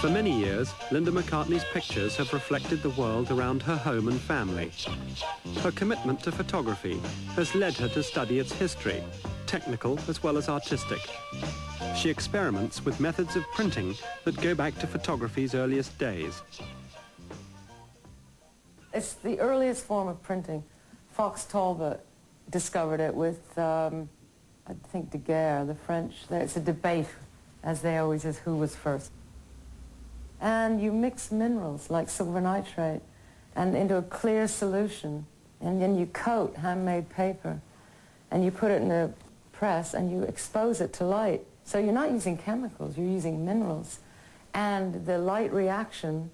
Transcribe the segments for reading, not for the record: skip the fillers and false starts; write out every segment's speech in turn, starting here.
For many years, Linda McCartney's pictures have reflected the world around her home and family. Her commitment to photography has led her to study its history, technical as well as artistic. She experiments with methods of printing that go back to photography's earliest days. It's the earliest form of printing. Fox Talbot discovered it with, I think, Daguerre, the French. It's a debate, as they always is, who was first. And you mix minerals like silver nitrate and into a clear solution, and then you coat handmade paper, and you put it in a press, and you expose it to light. So you're not using chemicals, you're using minerals. And the light reaction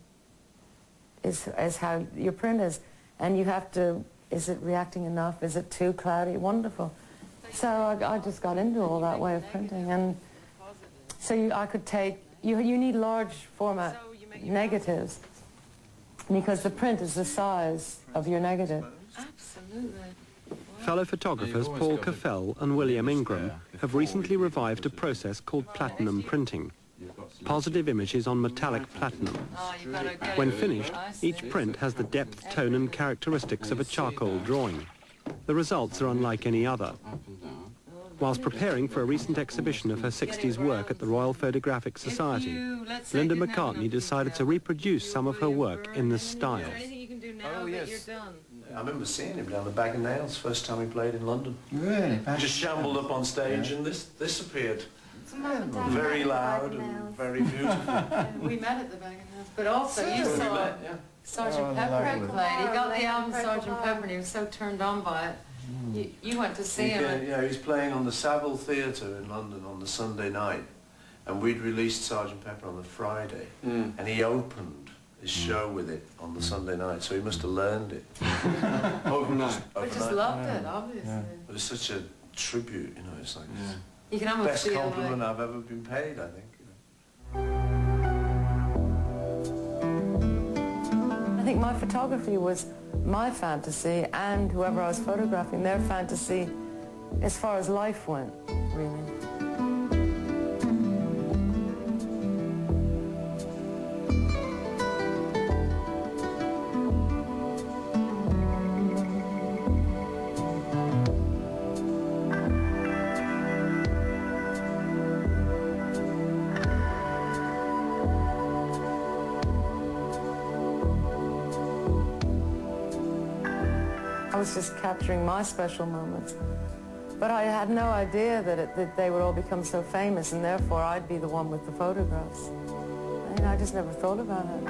is how your print is. And you have to, is it reacting enough? Is it too cloudy? Wonderful. So I just got into all that way of printing. And so I could take, you need large format negatives because the print is the size of your negative. Absolutely. Fellow photographers Paul Caffell and William Ingram have recently revived a process called platinum printing. Positive images on metallic platinum. When finished, each print has the depth, tone and characteristics of a charcoal drawing. The results are unlike any other. Whilst preparing for a recent exhibition of her 60s work at the Royal Photographic Society, Linda McCartney decided to reproduce some of her work in this style. Oh, yes. I remember seeing him down the Bag of Nails first time he played in London. Really? He just shambled up on stage and this appeared. Very loud and very beautiful. We met at the Bag of Nails, but also you saw Sergeant Pepper played. He got the album Sergeant Pepper and he was so turned on by it. You went to see him. Yeah, he's playing on the Savile Theatre in London on the Sunday night, and we'd released Sergeant Pepper on the Friday, and he opened his show with it on the Sunday night, so he must have learned it. Overnight. We just loved it, obviously. It was such a tribute, you know, it's like You can almost best feel compliment I've ever been paid, I think. I think my photography was my fantasy and whoever I was photographing, their fantasy as far as life went, really. I was just capturing my special moments. But I had no idea that they would all become so famous and therefore I'd be the one with the photographs. And I just never thought about it.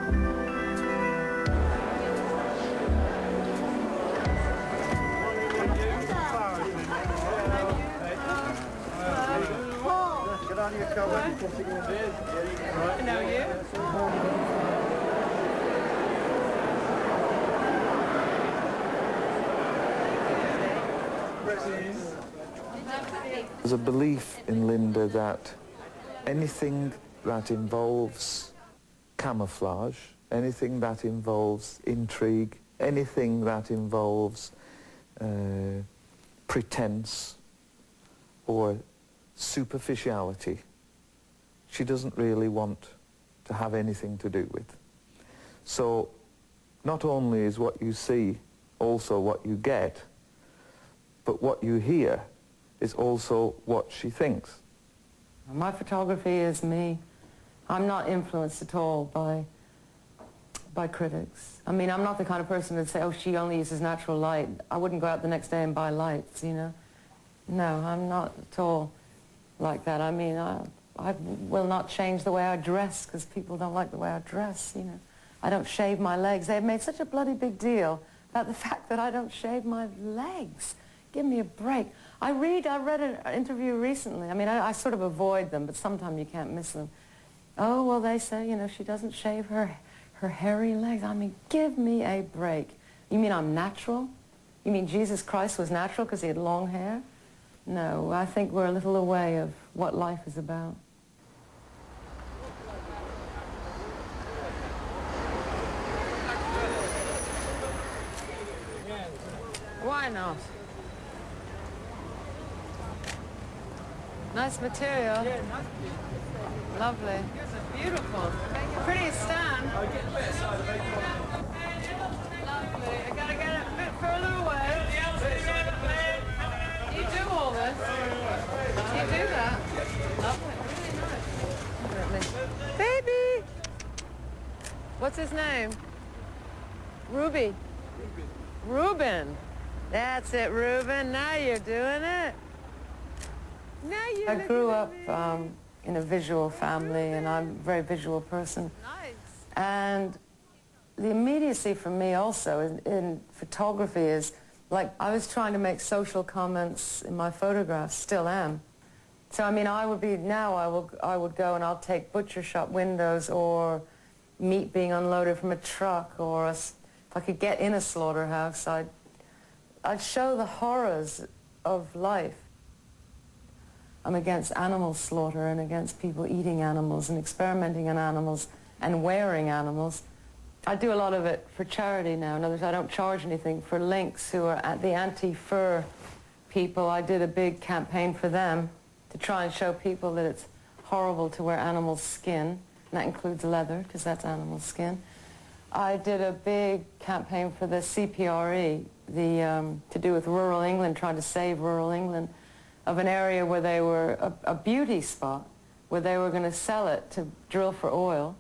Get on your cover. I know you. There's a belief in Linda that anything that involves camouflage, anything that involves intrigue, anything that involves pretense or superficiality, she doesn't really want to have anything to do with. So not only is what you see also what you get, but what you hear is also what she thinks. My photography is me. I'm not influenced at all by critics. I mean, I'm not the kind of person that'd say, oh, she only uses natural light. I wouldn't go out the next day and buy lights, you know. No, I'm not at all like that. I mean, I will not change the way I dress because people don't like the way I dress, you know. I don't shave my legs. They've made such a bloody big deal about the fact that I don't shave my legs. Give me a break. I read an interview recently. I mean, I sort of avoid them, but sometimes you can't miss them. Oh, well, they say, you know, she doesn't shave her hairy legs. I mean, give me a break. You mean I'm natural? You mean Jesus Christ was natural because he had long hair? No, I think we're a little away of what life is about. Why not? Nice material. Yeah, nice. Lovely. Yours is beautiful. Pretty stand. Lovely. I gotta get it a bit further away. You do all this? You do that? Lovely. Really nice. Baby! What's his name? Ruby. Reuben. That's it, Reuben. Now you're doing it. Now you're I grew up in a visual family, and I'm a very visual person. Nice. And the immediacy for me also in photography is, like, I was trying to make social comments in my photographs, still am. So, I mean, I would go and I'll take butcher shop windows or meat being unloaded from a truck, or if I could get in a slaughterhouse, I'd show the horrors of life. I'm against animal slaughter and against people eating animals and experimenting on animals and wearing animals. I do a lot of it for charity now. In other words, I don't charge anything. For Lynx, who are the anti-fur people, I did a big campaign for them to try and show people that it's horrible to wear animal skin, and that includes leather, because that's animal skin. I did a big campaign for the CPRE, to do with rural England, trying to save rural England, of an area where they were a beauty spot, where they were going to sell it to drill for oil.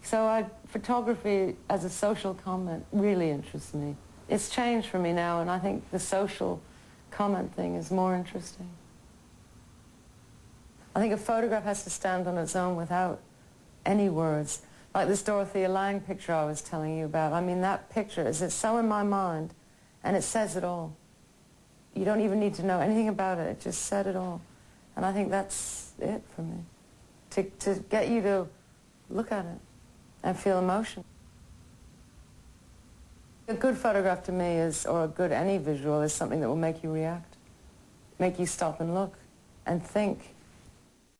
So photography as a social comment really interests me. It's changed for me now, and I think the social comment thing is more interesting. I think a photograph has to stand on its own without any words. Like this Dorothea Lange picture I was telling you about. I mean, that picture is so in my mind, and it says it all. You don't even need to know anything about it. It just said it all. And I think that's it for me. To get you to look at it and feel emotion. A good photograph to me is, or a good any visual, is something that will make you react, make you stop and look and think.